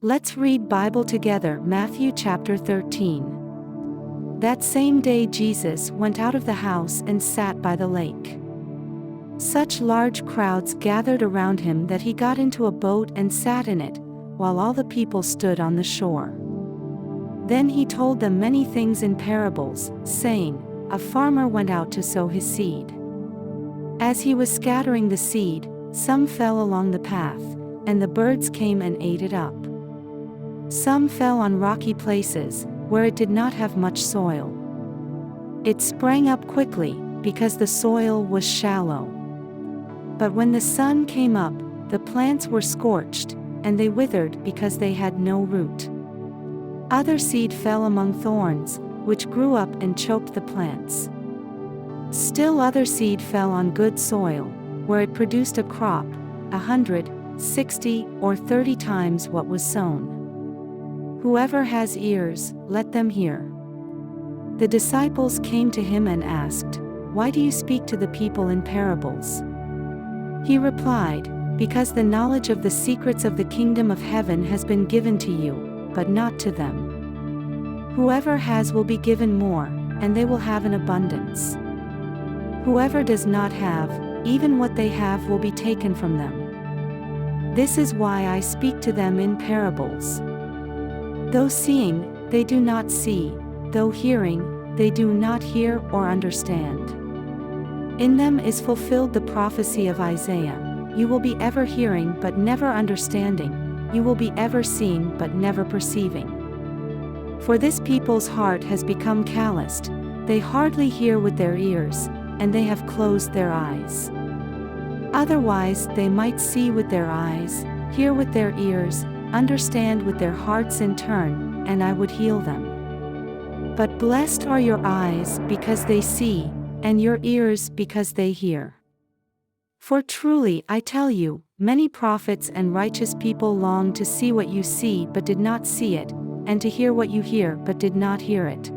Let's read Bible together. Matthew chapter 13. That same day Jesus went out of the house and sat by the lake. Such large crowds gathered around him that he got into a boat and sat in it, while all the people stood on the shore. Then he told them many things in parables, saying, A farmer went out to sow his seed. As he was scattering the seed, some fell along the path, and the birds came and ate it up. Some fell on rocky places, where it did not have much soil. It sprang up quickly, because the soil was shallow. But when the sun came up, the plants were scorched, and they withered because they had no root. Other seed fell among thorns, which grew up and choked the plants. Still other seed fell on good soil, where it produced a crop, 100, 60, or 30 times what was sown. Whoever has ears, let them hear. The disciples came to him and asked, Why do you speak to the people in parables? He replied, Because the knowledge of the secrets of the kingdom of heaven has been given to you, but not to them. Whoever has will be given more, and they will have an abundance. Whoever does not have, even what they have will be taken from them. This is why I speak to them in parables. Though seeing, they do not see, though hearing, they do not hear or understand. In them is fulfilled the prophecy of Isaiah, You will be ever hearing but never understanding, you will be ever seeing but never perceiving. For this people's heart has become calloused, they hardly hear with their ears, and they have closed their eyes. Otherwise they might see with their eyes, hear with their ears, understand with their hearts in turn, and I would heal them. But blessed are your eyes because they see, and your ears because they hear. For truly I tell you, many prophets and righteous people longed to see what you see but did not see it, and to hear what you hear but did not hear it.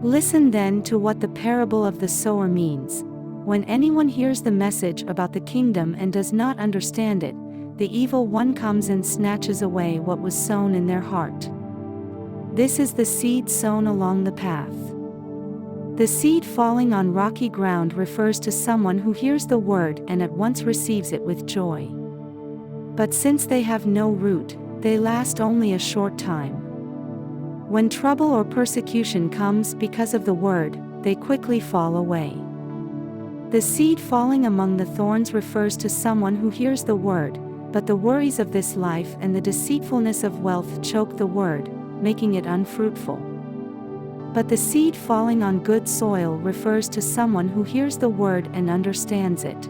Listen then to what the parable of the sower means. When anyone hears the message about the kingdom and does not understand it, the evil one comes and snatches away what was sown in their heart. This is the seed sown along the path. The seed falling on rocky ground refers to someone who hears the word and at once receives it with joy. But since they have no root, they last only a short time. When trouble or persecution comes because of the word, they quickly fall away. The seed falling among the thorns refers to someone who hears the word, but the worries of this life and the deceitfulness of wealth choke the word, making it unfruitful. But the seed falling on good soil refers to someone who hears the word and understands it.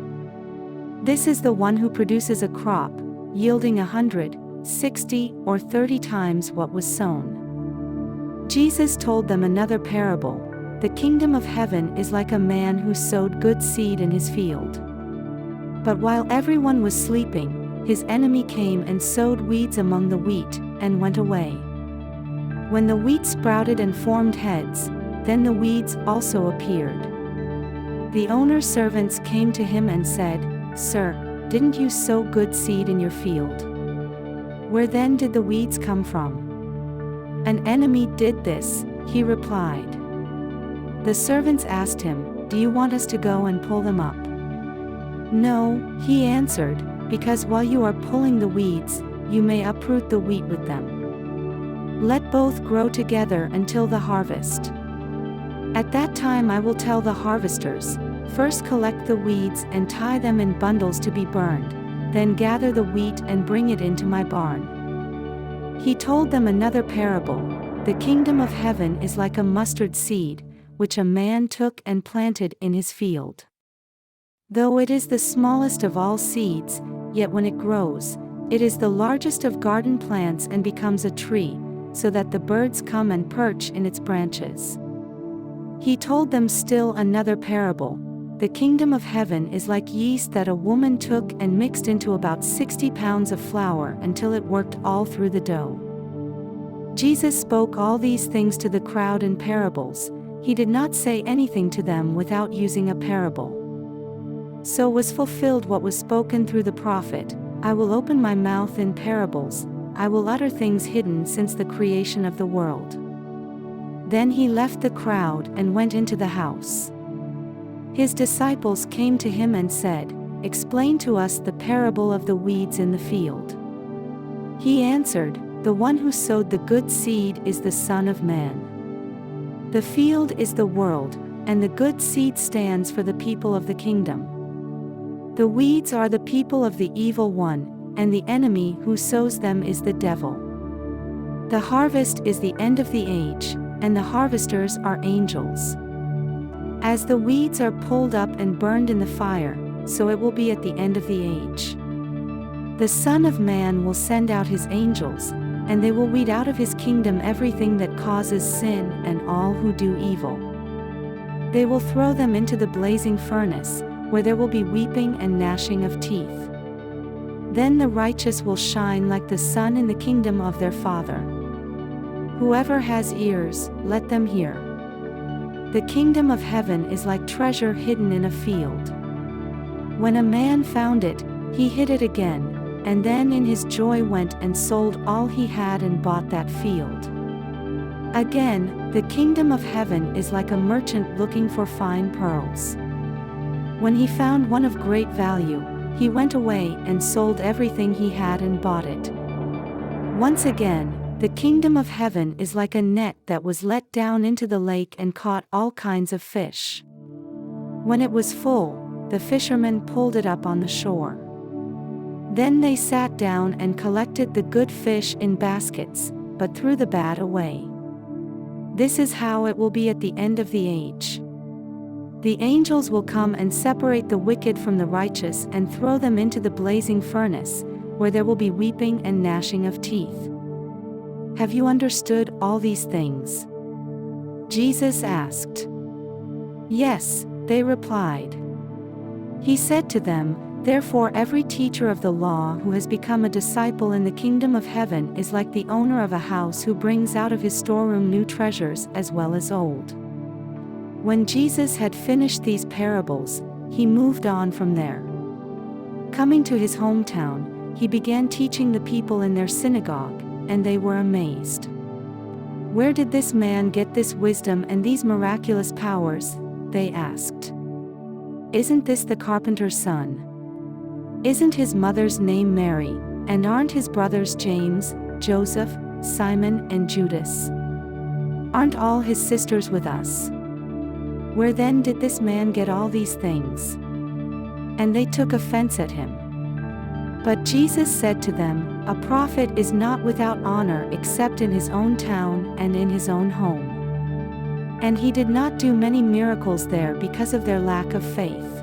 This is the one who produces a crop, yielding 100, 60, or 30 times what was sown. Jesus told them another parable. The kingdom of heaven is like a man who sowed good seed in his field. But while everyone was sleeping, his enemy came and sowed weeds among the wheat, and went away. When the wheat sprouted and formed heads, then the weeds also appeared. The owner's servants came to him and said, Sir, didn't you sow good seed in your field? Where then did the weeds come from? An enemy did this, he replied. The servants asked him, Do you want us to go and pull them up? No, he answered, because while you are pulling the weeds, you may uproot the wheat with them. Let both grow together until the harvest. At that time I will tell the harvesters, First collect the weeds and tie them in bundles to be burned, then gather the wheat and bring it into my barn. He told them another parable. The kingdom of heaven is like a mustard seed, which a man took and planted in his field. Though it is the smallest of all seeds, yet when it grows, it is the largest of garden plants and becomes a tree, so that the birds come and perch in its branches. He told them still another parable. The kingdom of heaven is like yeast that a woman took and mixed into about 60 pounds of flour until it worked all through the dough. Jesus spoke all these things to the crowd in parables. He did not say anything to them without using a parable. So was fulfilled what was spoken through the prophet, I will open my mouth in parables, I will utter things hidden since the creation of the world." Then he left the crowd and went into the house. His disciples came to him and said, "Explain to us the parable of the weeds in the field." He answered, "The one who sowed the good seed is the Son of Man. The field is the world, and the good seed stands for the people of the kingdom. The weeds are the people of the evil one, and the enemy who sows them is the devil. The harvest is the end of the age, and the harvesters are angels. As the weeds are pulled up and burned in the fire, so it will be at the end of the age. The Son of Man will send out his angels, and they will weed out of his kingdom everything that causes sin and all who do evil. They will throw them into the blazing furnace, where there will be weeping and gnashing of teeth. Then the righteous will shine like the sun in the kingdom of their Father. Whoever has ears, let them hear. The kingdom of heaven is like treasure hidden in a field. When a man found it, he hid it again, and then in his joy went and sold all he had and bought that field. Again, the kingdom of heaven is like a merchant looking for fine pearls. When he found one of great value, he went away and sold everything he had and bought it. Once again, the kingdom of heaven is like a net that was let down into the lake and caught all kinds of fish. When it was full, the fishermen pulled it up on the shore. Then they sat down and collected the good fish in baskets, but threw the bad away. This is how it will be at the end of the age. The angels will come and separate the wicked from the righteous and throw them into the blazing furnace, where there will be weeping and gnashing of teeth. Have you understood all these things? Jesus asked. Yes, they replied. He said to them, "Therefore every teacher of the law who has become a disciple in the kingdom of heaven is like the owner of a house who brings out of his storeroom new treasures as well as old." When Jesus had finished these parables, he moved on from there. Coming to his hometown, he began teaching the people in their synagogue, and they were amazed. "Where did this man get this wisdom and these miraculous powers?" they asked. "Isn't this the carpenter's son? Isn't his mother's name Mary, and aren't his brothers James, Joseph, Simon, and Judas? Aren't all his sisters with us? Where then did this man get all these things?" And they took offense at him. But Jesus said to them, "A prophet is not without honor except in his own town and in his own home." And he did not do many miracles there because of their lack of faith.